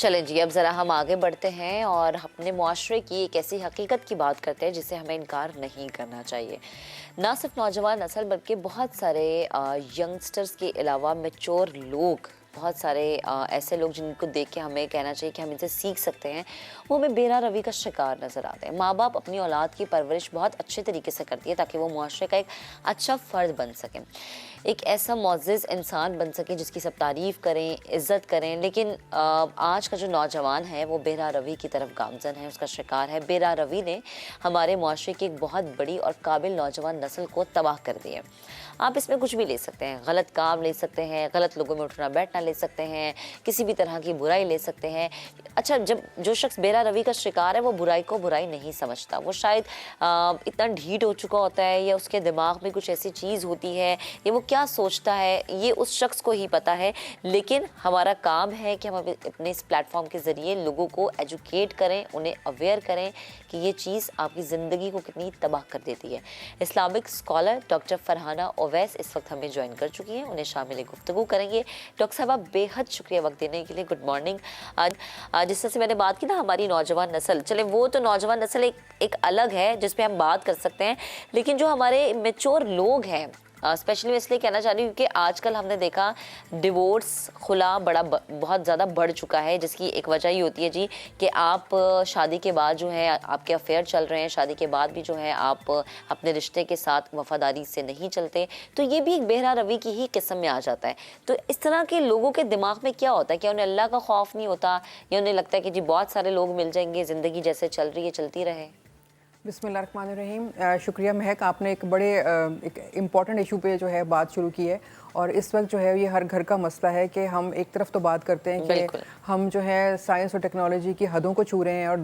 چلیں جی، اب ذرا ہم آگے بڑھتے ہیں اور اپنے معاشرے کی ایک ایسی حقیقت کی بات کرتے ہیں جسے ہمیں انکار نہیں کرنا چاہیے۔ نہ صرف نوجوان نسل بلکہ بہت سارے ینگسٹرز کے علاوہ میچور لوگ، بہت سارے ایسے لوگ جن کو دیکھ کے ہمیں کہنا چاہیے کہ ہم ان سے سیکھ سکتے ہیں، وہ ہمیں بے راہ روی کا شکار نظر آتے ہیں۔ ماں باپ اپنی اولاد کی پرورش بہت اچھے طریقے سے کرتی ہے تاکہ وہ معاشرے کا ایک اچھا فرد بن سکیں، ایک ایسا معزز انسان بن سکے جس کی سب تعریف کریں، عزت کریں۔ لیکن آج کا جو نوجوان ہے وہ بے راہ روی کی طرف گامزن ہے، اس کا شکار ہے۔ بے راہ روی نے ہمارے معاشرے کی ایک بہت بڑی اور قابل نوجوان نسل کو تباہ کر دیا ہے۔ آپ اس میں کچھ بھی لے سکتے ہیں، غلط کام لے سکتے ہیں، غلط لوگوں میں اٹھنا بیٹھنا لے سکتے ہیں، کسی بھی طرح کی برائی لے سکتے ہیں۔ اچھا، جب جو شخص بے راہ روی کا شکار ہے وہ برائی کو برائی نہیں سمجھتا، وہ شاید اتنا ڈھیٹ ہو چکا ہوتا ہے یا اس کے دماغ میں کچھ ایسی چیز ہوتی ہے یا وہ کیا سوچتا ہے یہ اس شخص کو ہی پتا ہے۔ لیکن ہمارا کام ہے کہ ہم اپنے اس پلیٹ فارم کے ذریعے لوگوں کو ایجوکیٹ کریں، انہیں اویئر کریں کہ یہ چیز آپ کی زندگی کو کتنی تباہ کر دیتی ہے۔ Islamic scholar doctor Farhana Awais اس وقت ہمیں جوائن کر چکی ہیں، انہیں شامل گفتگو کریں گے۔ ڈاکٹر صاحبہ، بے حد شکریہ وقت دینے کے لیے، گڈ مارننگ۔ جس طرح سے میں نے بات کی نا ہماری نوجوان نسل، چلے وہ تو نوجوان نسل ایک الگ ہے جس پہ ہم بات کر سکتے ہیں، لیکن جو ہمارے میچور لوگ ہیں، اسپیشلی میں اس لیے کہنا چاہ رہی ہوں کہ آج کل ہم نے دیکھا ڈیورس، خلا بہت زیادہ بڑھ چکا ہے، جس کی ایک وجہ ہی ہوتی ہے جی کہ آپ شادی کے بعد جو ہے آپ کے افیئر چل رہے ہیں، شادی کے بعد بھی جو ہے آپ اپنے رشتے کے ساتھ وفاداری سے نہیں چلتے، تو یہ بھی ایک بے راہ روی کی ہی قسم میں آ جاتا ہے۔ تو اس طرح کے لوگوں کے دماغ میں کیا ہوتا ہے؟ کیا انہیں اللہ کا خوف نہیں ہوتا یا انہیں لگتا ہے کہ جی بہت سارے لوگ مل جائیں گے، زندگی جیسے چل رہی ہے چلتی رہے؟ بسم اللہ الرحمن الرحیم۔ شکریہ مہک، آپ نے ایک بڑے ایک امپورٹنٹ ایشو پہ جو ہے بات شروع کی ہے، اور اس وقت جو ہے یہ ہر گھر کا مسئلہ ہے کہ ہم ایک طرف تو بات کرتے ہیں کہ ہم جو ہے سائنس اور ٹیکنالوجی کی حدوں کو چھو رہے ہیں، اور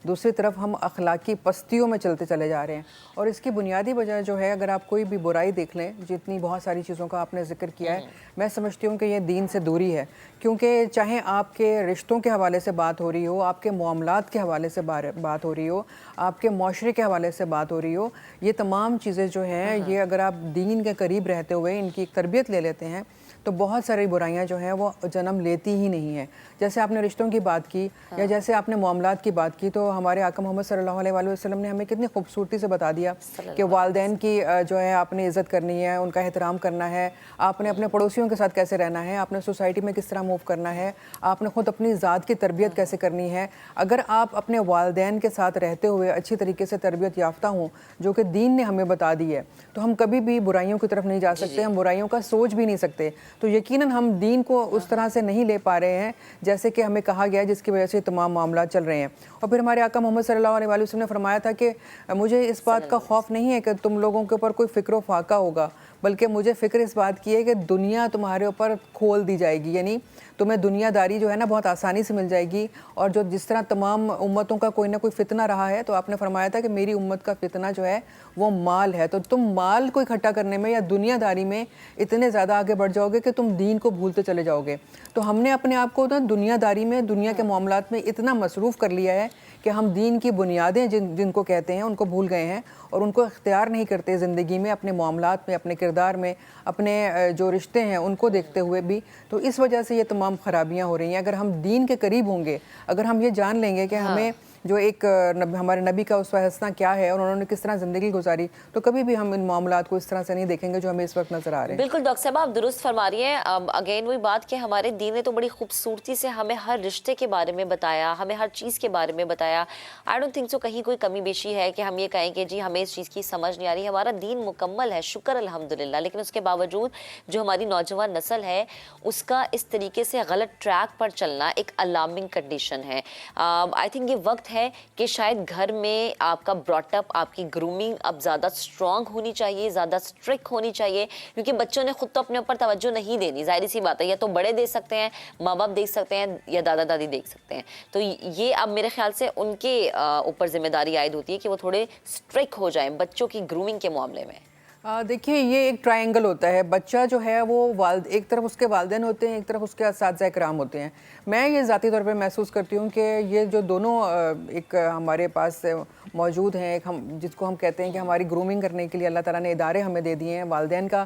دوسری طرف ہم اخلاقی پستیوں میں چلتے چلے جا رہے ہیں۔ اور اس کی بنیادی وجہ جو ہے، اگر آپ کوئی بھی برائی دیکھ لیں، جتنی بہت ساری چیزوں کا آپ نے ذکر کیا ہے، میں سمجھتی ہوں کہ یہ دین سے دوری ہے، کیونکہ چاہے آپ کے رشتوں کے حوالے سے بات ہو رہی ہو، آپ کے معاملات کے حوالے سے بات ہو رہی ہو، آپ کے معاشرے کے حوالے سے بات ہو رہی ہو، یہ تمام چیزیں جو ہیں یہ اگر آپ دین کے قریب رہتے ہوئے ان کی ایک تربیت لے لیتے ہیں تو بہت ساری برائیاں جو ہیں وہ جنم لیتی ہی نہیں ہیں۔ جیسے آپ نے رشتوں کی بات کی یا جیسے آپ نے معاملات کی بات کی، تو ہمارے آقا محمد صلی اللہ علیہ وآلہ وسلم نے ہمیں کتنی خوبصورتی سے بتا دیا کہ والدین کی جو ہے آپ نے عزت کرنی ہے، ان کا احترام کرنا ہے، آپ نے اپنے پڑوسیوں کے ساتھ کیسے رہنا ہے، آپ نے سوسائٹی میں کس طرح موو کرنا ہے، آپ نے خود اپنی ذات کی تربیت کیسے کرنی ہے۔ اگر آپ اپنے والدین کے ساتھ رہتے ہوئے اچھی طریقے سے تربیت یافتہ ہوں، جو کہ دین نے ہمیں بتا دی ہے، تو ہم کبھی بھی برائیوں کی طرف نہیں جا سکتے، ہم برائیوں کا سوچ بھی نہیں سکتے۔ تو یقیناً ہم دین کو اس طرح سے نہیں لے پا رہے ہیں جیسے کہ ہمیں کہا گیا ہے، جس کی وجہ سے تمام معاملات چل رہے ہیں۔ اور پھر ہمارے آقا محمد صلی اللہ علیہ وآلہ وسلم نے فرمایا تھا کہ مجھے اس بات کا خوف نہیں ہے کہ تم لوگوں کے اوپر کوئی فکر و فاقہ ہوگا، بلکہ مجھے فکر اس بات کی ہے کہ دنیا تمہارے اوپر کھول دی جائے گی، یعنی تمہیں دنیا داری جو ہے نا بہت آسانی سے مل جائے گی۔ اور جو جس طرح تمام امتوں کا کوئی نہ کوئی فتنہ رہا ہے، تو آپ نے فرمایا تھا کہ میری امت کا فتنہ جو ہے وہ مال ہے، تو تم مال کو اکٹھا کرنے میں یا دنیا داری میں اتنے زیادہ آگے بڑھ جاؤ گے کہ تم دین کو بھولتے چلے جاؤ گے۔ تو ہم نے اپنے آپ کو دنیا داری میں، دنیا کے معاملات میں اتنا مصروف کر لیا ہے کہ ہم دین کی بنیادیں جن کو کہتے ہیں ان کو بھول گئے ہیں، اور ان کو اختیار نہیں کرتے زندگی میں، اپنے معاملات میں، اپنے کردار میں، اپنے جو رشتے ہیں ان کو دیکھتے ہوئے بھی۔ تو اس وجہ سے یہ تمام خرابیاں ہو رہی ہیں۔ اگر ہم دین کے قریب ہوں گے، اگر ہم یہ جان لیں گے کہ ہمیں جو ایک ہمارے نبی کا اسوہ حسنہ کیا ہے اور انہوں نے کس طرح زندگی گزاری، تو کبھی بھی ہم ان معاملات کو اس طرح سے نہیں دیکھیں گے جو ہمیں اس وقت نظر آ رہے ہیں۔ بالکل ڈاکٹر صاحب، آپ درست فرما رہی ہیں۔ اگین وہی بات کہ ہمارے دین نے تو بڑی خوبصورتی سے ہمیں ہر رشتے کے بارے میں بتایا، ہمیں ہر چیز کے بارے میں بتایا۔ آئی ڈونٹ تھنک سو کہیں کوئی کمی بیشی ہے کہ ہم یہ کہیں کہ جی ہمیں اس چیز کی سمجھ نہیں آ رہی۔ ہمارا دین مکمل ہے، شکر الحمدللہ، لیکن اس کے باوجود جو ہماری نوجوان نسل ہے اس کا اس طریقے سے غلط ٹریک پر چلنا ایک الارمنگ کنڈیشن ہے۔ آئی تھنک یہ وقت ہے کہ شاید گھر میں آپ کا براٹ اپ، آپ کی گرومنگ اب زیادہ اسٹرانگ ہونی چاہیے، زیادہ اسٹرکٹ ہونی چاہیے، کیونکہ بچوں نے خود تو اپنے اوپر توجہ نہیں دینی، ظاہری سی بات ہے، یا تو بڑے دے سکتے ہیں، ماں باپ دیکھ سکتے ہیں، یا دادا دادی دیکھ سکتے ہیں۔ تو یہ اب میرے خیال سے ان کے اوپر ذمہ داری عائد ہوتی ہے کہ وہ تھوڑے اسٹرکٹ ہو جائیں بچوں کی گرومنگ کے معاملے میں۔ دیکھیے، یہ ایک ٹرائنگل ہوتا ہے۔ بچہ جو ہے وہ ایک طرف اس کے والدین ہوتے ہیں، ایک طرف اس کے اساتذہ کرام ہوتے ہیں۔ میں یہ ذاتی طور پہ محسوس کرتی ہوں کہ یہ جو دونوں ایک ہمارے پاس موجود ہیں، جس کو ہم کہتے ہیں کہ ہماری گرومنگ کرنے کے لیے اللہ تعالیٰ نے ادارے ہمیں دے دیے ہیں، والدین کا